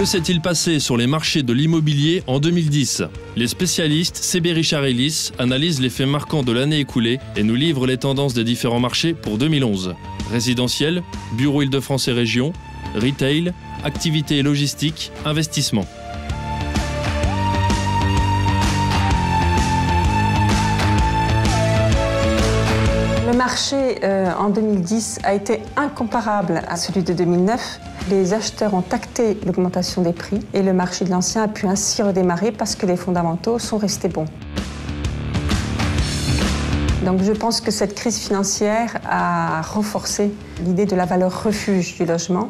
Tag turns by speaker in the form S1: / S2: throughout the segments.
S1: Que s'est-il passé sur les marchés de l'immobilier en 2010? Les spécialistes CB Richard Ellis analysent les faits marquants de l'année écoulée et nous livrent les tendances des différents marchés pour 2011. Résidentiel, bureau Île-de-France et région, retail, activité et logistique, investissement.
S2: Le marché en 2010 a été incomparable à celui de 2009. Les acheteurs ont acté l'augmentation des prix et le marché de l'ancien a pu ainsi redémarrer parce que les fondamentaux sont restés bons. Donc je pense que cette crise financière a renforcé l'idée de la valeur refuge du logement.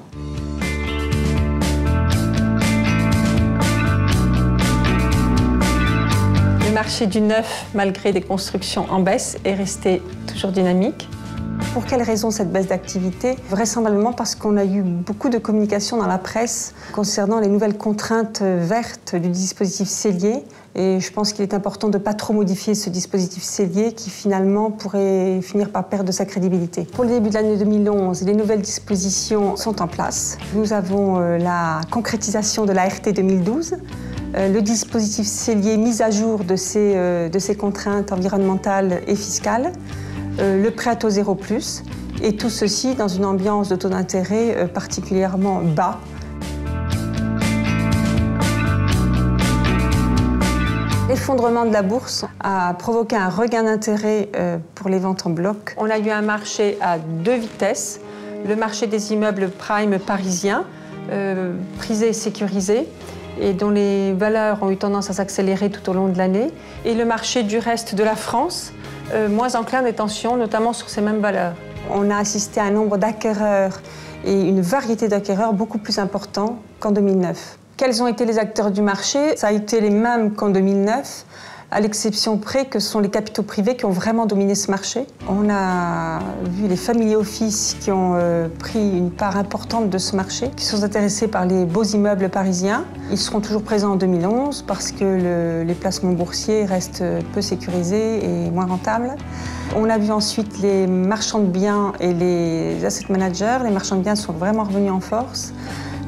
S2: Le marché du neuf, malgré des constructions en baisse, est resté toujours dynamique. Pour quelle raison cette baisse d'activité? Vraisemblablement parce qu'on a eu beaucoup de communication dans la presse concernant les nouvelles contraintes vertes du dispositif cellier. Et je pense qu'il est important de ne pas trop modifier ce dispositif cellier qui finalement pourrait finir par perdre de sa crédibilité. Pour le début de l'année 2011, les nouvelles dispositions sont en place. Nous avons la concrétisation de la RT 2012. Le dispositif cellier mis à jour de ces contraintes environnementales et fiscales, le prêt à taux 0+, et tout ceci dans une ambiance de taux d'intérêt particulièrement bas. L'effondrement de la bourse a provoqué un regain d'intérêt pour les ventes en bloc. On a eu un marché à deux vitesses, le marché des immeubles prime parisiens, prisés et sécurisés, et dont les valeurs ont eu tendance à s'accélérer tout au long de l'année, et le marché du reste de la France, moins enclin des tensions, notamment sur ces mêmes valeurs. On a assisté à un nombre d'acquéreurs et une variété d'acquéreurs beaucoup plus important qu'en 2009. Quels ont été les acteurs du marché? Ça a été les mêmes qu'en 2009, à l'exception près que ce sont les capitaux privés qui ont vraiment dominé ce marché. On a vu les family office qui ont pris une part importante de ce marché, qui sont intéressés par les beaux immeubles parisiens. Ils seront toujours présents en 2011 parce que les placements boursiers restent peu sécurisés et moins rentables. On a vu ensuite les marchands de biens et les asset managers. Les marchands de biens sont vraiment revenus en force.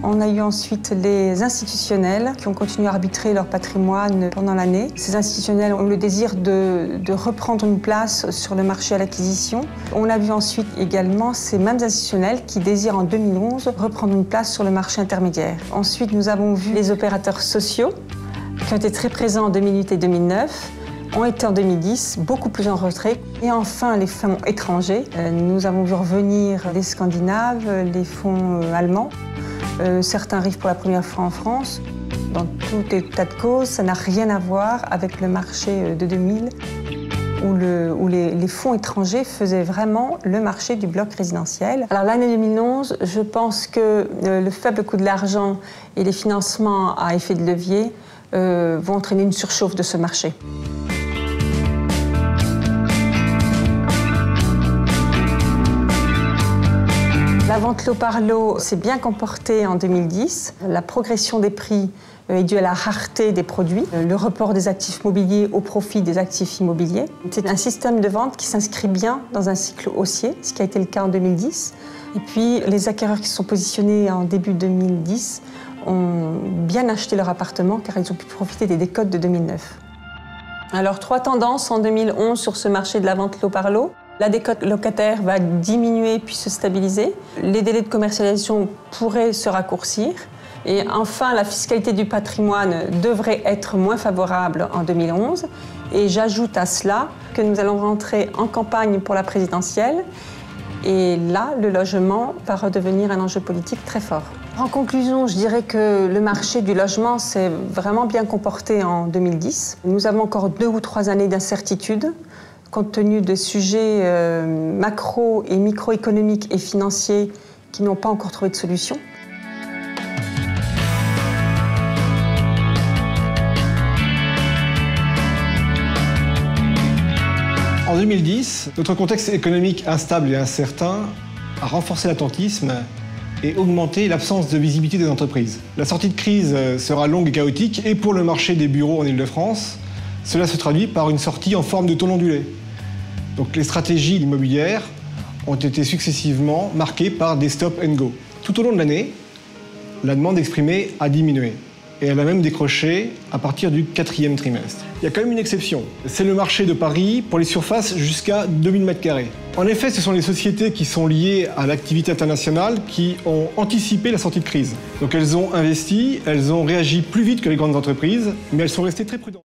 S2: On a eu ensuite les institutionnels qui ont continué à arbitrer leur patrimoine pendant l'année. Ces institutionnels ont le désir de reprendre une place sur le marché à l'acquisition. On a vu ensuite également ces mêmes institutionnels qui désirent en 2011 reprendre une place sur le marché intermédiaire. Ensuite, nous avons vu les opérateurs sociaux qui ont été très présents en 2008 et 2009. Ont été en 2010 beaucoup plus en retrait. Et enfin, les fonds étrangers. Nous avons vu revenir les Scandinaves, les fonds allemands. Certains arrivent pour la première fois en France. Dans tout état de cause, ça n'a rien à voir avec le marché de 2000 où les fonds étrangers faisaient vraiment le marché du bloc résidentiel. Alors l'année 2011, je pense que le faible coût de l'argent et les financements à effet de levier vont entraîner une surchauffe de ce marché. La vente lot par lot s'est bien comportée en 2010. La progression des prix est due à la rareté des produits, le report des actifs mobiliers au profit des actifs immobiliers. C'est un système de vente qui s'inscrit bien dans un cycle haussier, ce qui a été le cas en 2010. Et puis, les acquéreurs qui se sont positionnés en début 2010 ont bien acheté leur appartement car ils ont pu profiter des décotes de 2009. Alors, trois tendances en 2011 sur ce marché de la vente lot par lot. La décote locataire va diminuer puis se stabiliser. Les délais de commercialisation pourraient se raccourcir. Et enfin, la fiscalité du patrimoine devrait être moins favorable en 2011. Et j'ajoute à cela que nous allons rentrer en campagne pour la présidentielle. Et là, le logement va redevenir un enjeu politique très fort. En conclusion, je dirais que le marché du logement s'est vraiment bien comporté en 2010. Nous avons encore 2 ou 3 années d'incertitude, compte tenu de sujets macro- et microéconomiques et financiers qui n'ont pas encore trouvé de solution.
S3: En 2010, notre contexte économique instable et incertain a renforcé l'attentisme et augmenté l'absence de visibilité des entreprises. La sortie de crise sera longue et chaotique et pour le marché des bureaux en Île-de-France, cela se traduit par une sortie en forme de taux ondulé. Donc les stratégies immobilières ont été successivement marquées par des stop and go. Tout au long de l'année, la demande exprimée a diminué. Et elle a même décroché à partir du 4e trimestre. Il y a quand même une exception. C'est le marché de Paris pour les surfaces jusqu'à 2000 m². En effet, ce sont les sociétés qui sont liées à l'activité internationale qui ont anticipé la sortie de crise. Donc elles ont investi, elles ont réagi plus vite que les grandes entreprises, mais elles sont restées très prudentes.